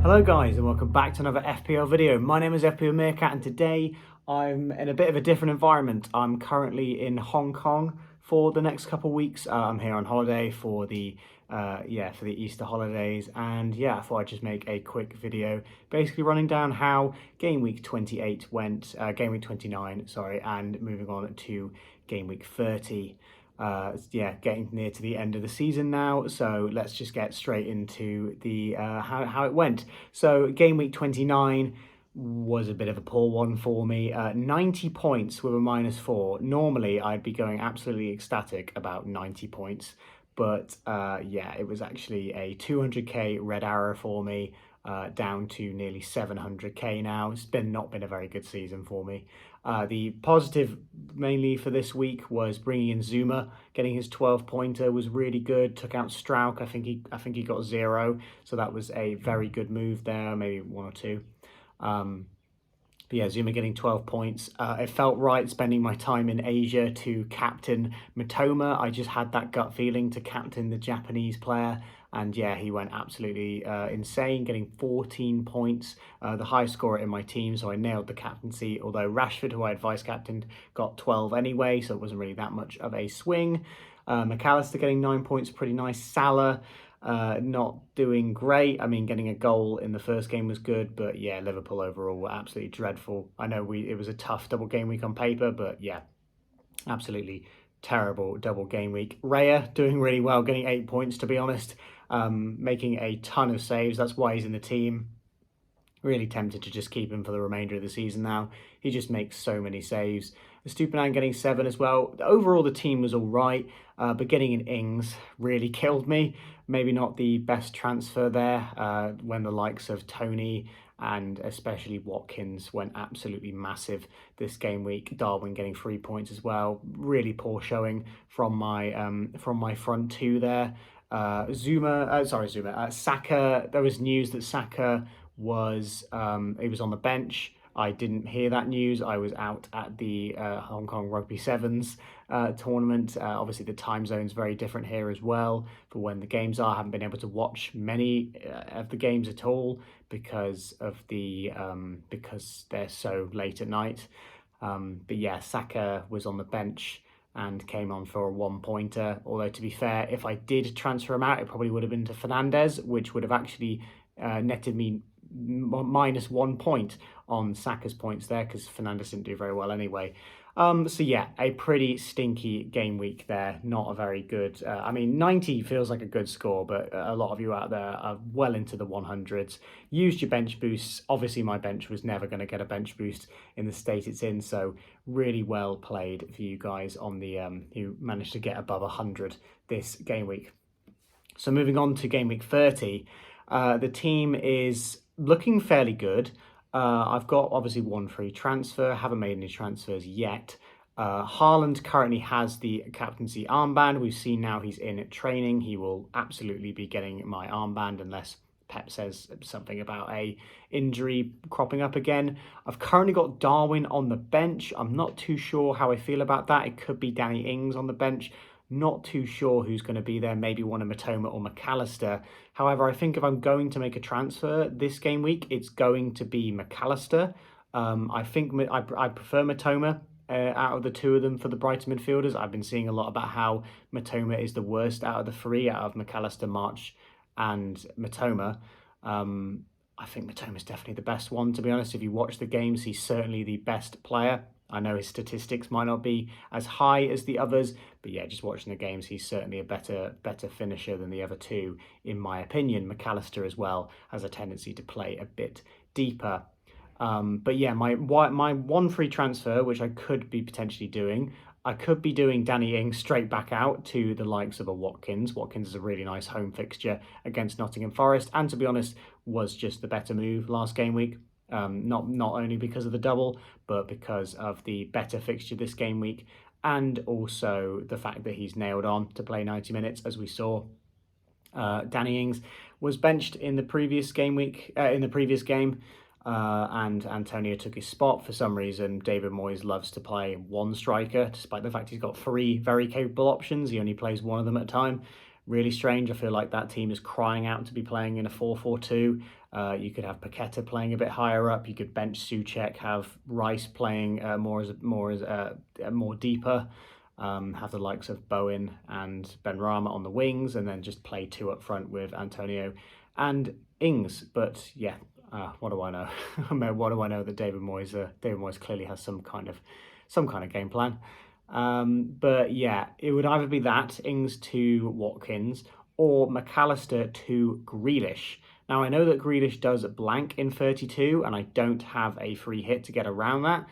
Hello guys and welcome back to another FPL video. My name is FPL Meerkat and today I'm in a bit of a different environment. I'm currently in Hong Kong for the next couple of weeks. I'm here on holiday for the Easter holidays, and I thought I'd just make a quick video basically running down how Game Week 28 went, Game Week 29, sorry, and moving on to Game Week 30. Getting near to the end of the season now, so let's just get straight into the how it went. So game week 29 was a bit of a poor one for me. 90 points with a -4. Normally I'd be going absolutely ecstatic about 90 points, but it was actually a 200k red arrow for me, down to nearly 700k now. It's not been a very good season for me. The positive mainly for this week was bringing in Zuma. Getting his 12-pointer was really good. Took out Strauch. I think he got 0, so that was a very good move there, maybe 1 or 2. Zuma getting 12 points. It felt right spending my time in Asia to captain Mitoma. I just had that gut feeling to captain the Japanese player. And he went absolutely insane, getting 14 points, the highest scorer in my team, so I nailed the captaincy, although Rashford, who I had vice-captained, got 12 anyway, so it wasn't really that much of a swing. McAllister getting 9 points, pretty nice. Salah not doing great. I mean, getting a goal in the first game was good, but Liverpool overall were absolutely dreadful. I know it was a tough double game week on paper, but absolutely terrible double game week. Raya doing really well, getting 8 points, to be honest, making a ton of saves. That's why he's in the team. Really tempted to just keep him for the remainder of the season now. He just makes so many saves. Estupiñán getting 7 as well. Overall, the team was all right, but getting in Ings really killed me. Maybe not the best transfer there, when the likes of Tony and especially Watkins went absolutely massive this game week. Darwin getting 3 points as well. Really poor showing from my front two there. Saka. There was news that Saka was he was on the bench. I didn't hear that news. I was out at the Hong Kong Rugby Sevens tournament. Obviously, the time zone's very different here as well for when the games are. I haven't been able to watch many of the games at all because of because they're so late at night. Saka was on the bench and came on for a 1-pointer. Although, to be fair, if I did transfer him out, it probably would have been to Fernandes, which would have actually netted me -1 point on Saka's points there, because Fernandes didn't do very well anyway. A pretty stinky game week there. Not a very good, 90 feels like a good score, but a lot of you out there are well into the 100s. Used your bench boosts. Obviously my bench was never going to get a bench boost in the state it's in, so really well played for you guys on the who managed to get above 100 this game week. So moving on to game week 30, the team is looking fairly good. I've got obviously 1 free transfer, haven't made any transfers yet. Haaland currently has the captaincy armband. We've seen now he's in training. He will absolutely be getting my armband unless Pep says something about a injury cropping up again. I've currently got Darwin on the bench. I'm not too sure how I feel about that. It could be Danny Ings on the bench. Not too sure who's going to be there, maybe one of Mitoma or McAllister. However, I think if I'm going to make a transfer this game week, it's going to be McAllister. I think I prefer Mitoma out of the two of them for the Brighton midfielders. I've been seeing a lot about how Mitoma is the worst out of the 3, out of McAllister, March and Mitoma. I think Mitoma's definitely the best one, to be honest. If you watch the games, he's certainly the best player. I know his statistics might not be as high as the others, but just watching the games, he's certainly a better finisher than the other two, in my opinion. McAllister as well has a tendency to play a bit deeper. My 1 free transfer, which I could be potentially doing, I could be doing Danny Ings straight back out to the likes of a Watkins. Watkins is a really nice home fixture against Nottingham Forest, and to be honest, was just the better move last game week. Not only because of the double, but because of the better fixture this game week, and also the fact that he's nailed on to play 90 minutes, as we saw. Danny Ings was benched in the previous game, and Antonio took his spot. For some reason, David Moyes loves to play 1 striker, despite the fact he's got 3 very capable options. He only plays one of them at a time. really strange. I feel like that team is crying out to be playing in a 4-4-2. You could have Paqueta playing a bit higher up. You could bench Souček, have Rice playing more deeper. Have the likes of Bowen and Benrahma on the wings, and then just play two up front with Antonio and Ings. But yeah, what do I know? What do I know that David Moyes clearly has some kind of game plan. But yeah, it would either be that Ings to Watkins or McAllister to Grealish. Now I know that Grealish does blank in 32, and I don't have a free hit to get around that.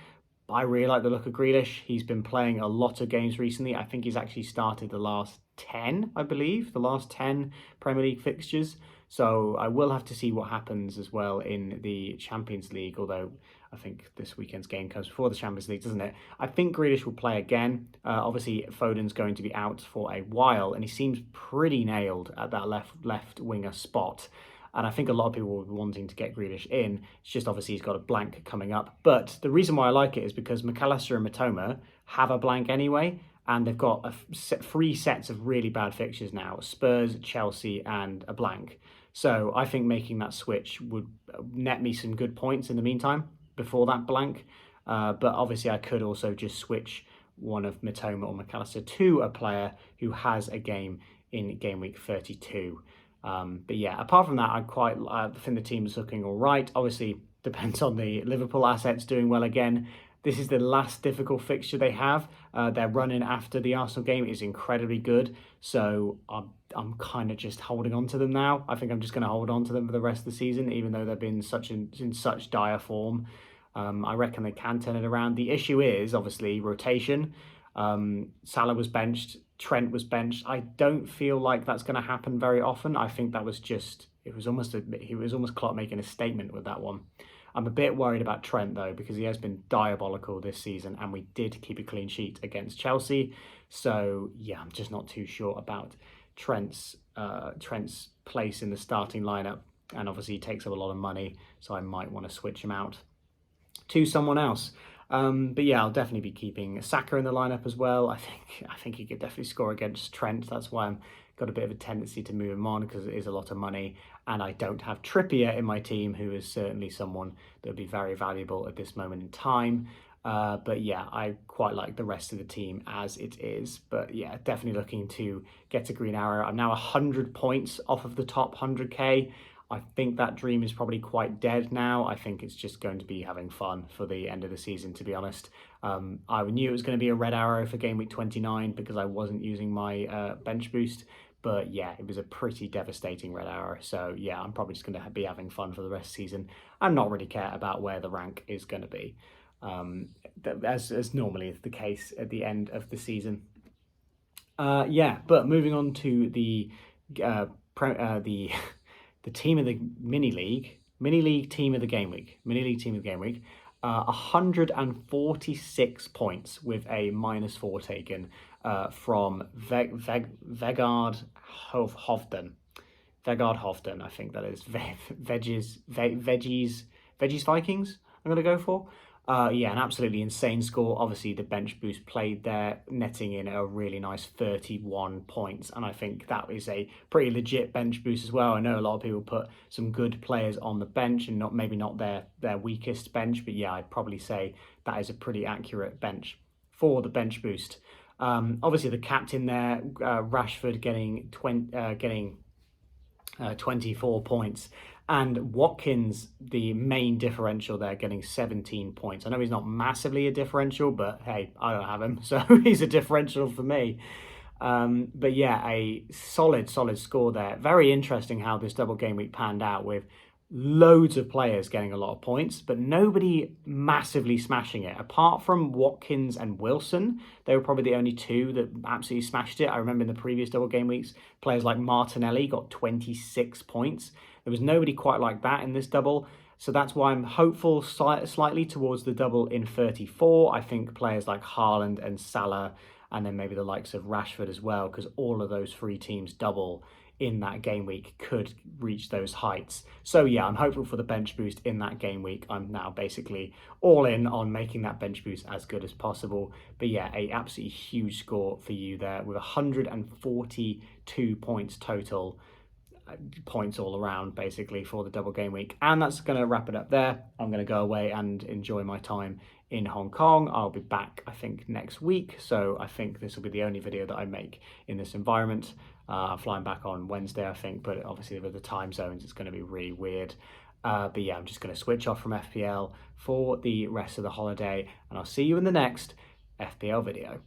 I really like the look of Grealish. He's been playing a lot of games recently. I think he's actually started the last 10, I believe, the last 10 Premier League fixtures. So I will have to see what happens as well in the Champions League, although I think this weekend's game comes before the Champions League, doesn't it? I think Grealish will play again. Obviously, Foden's going to be out for a while, and he seems pretty nailed at that left winger spot. And I think a lot of people will be wanting to get Grealish in. It's just obviously he's got a blank coming up. But the reason why I like it is because McAllister and Mitoma have a blank anyway. And they've got three sets of really bad fixtures now. Spurs, Chelsea, and a blank. So I think making that switch would net me some good points in the meantime before that blank. But obviously I could also just switch one of Mitoma or McAllister to a player who has a game in game week 32. But yeah, apart from that, I think the team is looking all right. Obviously, depends on the Liverpool assets doing well again. This is the last difficult fixture they have. Their run-in after the Arsenal game is incredibly good. So I'm kind of just holding on to them now. I think I'm just going to hold on to them for the rest of the season, even though they've been in such dire form. I reckon they can turn it around. The issue is obviously rotation. Salah was benched, Trent was benched. I don't feel like that's going to happen very often. I think that was just, he was almost Klopp making a statement with that one. I'm a bit worried about Trent though, because he has been diabolical this season, and we did keep a clean sheet against Chelsea. So yeah, I'm just not too sure about Trent's place in the starting lineup, and obviously he takes up a lot of money, so I might want to switch him out to someone else. But yeah, I'll definitely be keeping Saka in the lineup as well. I think he could definitely score against Trent. That's why I'm got a bit of a tendency to move him on, because it is a lot of money, and I don't have Trippier in my team, who is certainly someone that would be very valuable at this moment in time. But yeah, I quite like the rest of the team as it is. But yeah, definitely looking to get a green arrow. I'm now 100 points off of the top 100k. I think that dream is probably quite dead now. I think it's just going to be having fun for the end of the season, to be honest. I knew it was going to be a red arrow for game week 29 because I wasn't using my bench boost. But yeah, it was a pretty devastating red arrow. So yeah, I'm probably just going to be having fun for the rest of the season and not really care about where the rank is going to be, as normally is the case at the end of the season. Yeah, but moving on to the team of the mini league team of the game week, 146 points with a -4 taken from Vegard Hovden. Vegard Hovden, I think that is. Veggies Vikings, I'm going to go for. Yeah, an absolutely insane score. Obviously, the bench boost played there, netting in a really nice 31 points. And I think that is a pretty legit bench boost as well. I know a lot of people put some good players on the bench and maybe not their weakest bench. But yeah, I'd probably say that is a pretty accurate bench for the bench boost. Obviously, the captain there, Rashford, getting 24 points. And Watkins, the main differential there, getting 17 points. I know he's not massively a differential, but hey, I don't have him, so he's a differential for me. But yeah, a solid score there. Very interesting how this double game week panned out, with loads of players getting a lot of points, but nobody massively smashing it. Apart from Watkins and Wilson, they were probably the only two that absolutely smashed it. I remember in the previous double game weeks, players like Martinelli got 26 points. There was nobody quite like that in this double. So that's why I'm hopeful slightly towards the double in 34. I think players like Haaland and Salah, and then maybe the likes of Rashford as well, because all of those three teams double in that game week could reach those heights. So yeah, I'm hopeful for the bench boost in that game week. I'm now basically all in on making that bench boost as good as possible. But yeah, a absolutely huge score for you there with 142 points total, points all around basically for the double game week. And that's going to wrap it up there. I'm going to go away and enjoy my time in Hong Kong. I'll be back, I think, next week. So I think this will be the only video that I make in this environment. I'm flying back on Wednesday, I think, but obviously with the time zones, it's going to be really weird. But yeah, I'm just going to switch off from FPL for the rest of the holiday, and I'll see you in the next FPL video.